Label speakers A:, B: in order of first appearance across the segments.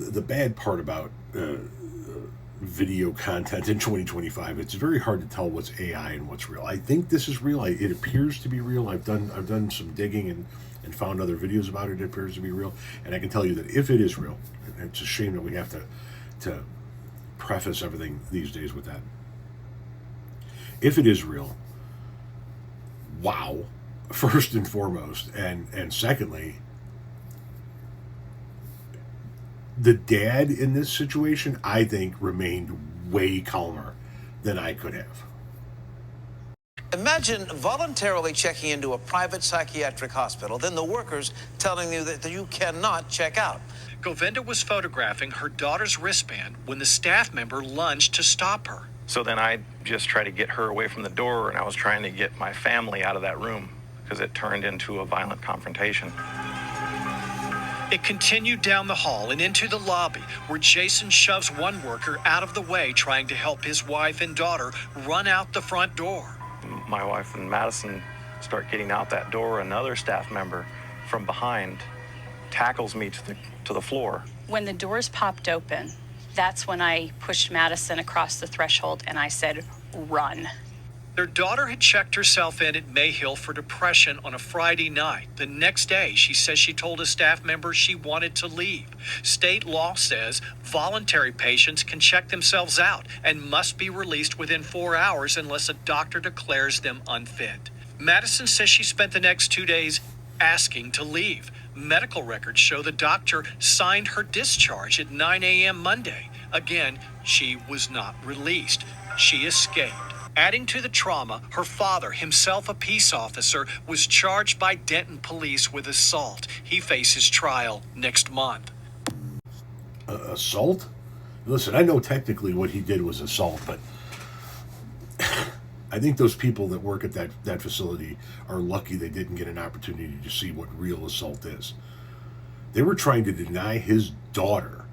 A: the bad part about video content in 2025, it's very hard to tell what's AI and what's real. I think this is real. It appears to be real. I've done some digging and found other videos about it. It appears to be real, and I can tell you that if it is real, and it's a shame that we have to preface everything these days with that. If it is real, wow, first and foremost, and secondly, the dad in this situation, I think, remained way calmer than I could have.
B: Imagine voluntarily checking into a private psychiatric hospital, then the workers telling you that you cannot check out.
C: Govinda was photographing her daughter's wristband when the staff member lunged to stop her.
D: So then I just tried to get her away from the door, and I was trying to get my family out of that room because it turned into a violent confrontation.
C: It continued down the hall and into the lobby, where Jason shoves one worker out of the way, trying to help his wife and daughter run out the front door.
D: My wife and Madison start getting out that door. Another staff member from behind tackles me to the floor.
E: When the doors popped open, that's when I pushed Madison across the threshold and I said, "Run."
C: Their daughter had checked herself in at Mayhill for depression on a Friday night. The next day, she says she told a staff member she wanted to leave. State law says voluntary patients can check themselves out and must be released within 4 hours unless a doctor declares them unfit. Madison says she spent the next 2 days asking to leave. Medical records show the doctor signed her discharge at 9 a.m. Monday. Again, she was not released. She escaped. Adding to the trauma, her father, himself a peace officer, was charged by Denton police with assault. He faces trial next month.
A: Assault? Listen, I know technically what he did was assault, but I think those people that work at that facility are lucky they didn't get an opportunity to see what real assault is. They were trying to deny his daughter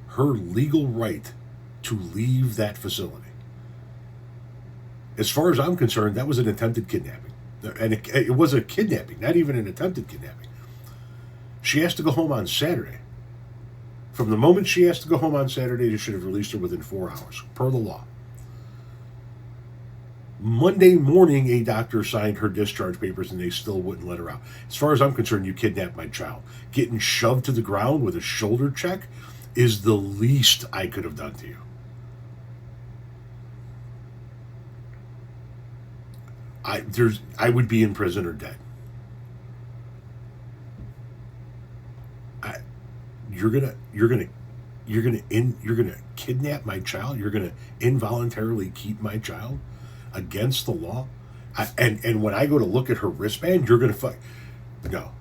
A: her legal right to leave that facility. As far as I'm concerned, that was an attempted kidnapping. And it was a kidnapping, not even an attempted kidnapping. She has to go home on Saturday. From the moment she has to go home on Saturday, they should have released her within 4 hours, per the law. Monday morning, a doctor signed her discharge papers and they still wouldn't let her out. As far as I'm concerned, you kidnapped my child. Getting shoved to the ground with a shoulder check is the least I could have done to you. I would be in prison or dead. You're gonna kidnap my child. You're gonna involuntarily keep my child against the law. And when I go to look at her wristband, you're gonna fuck. No.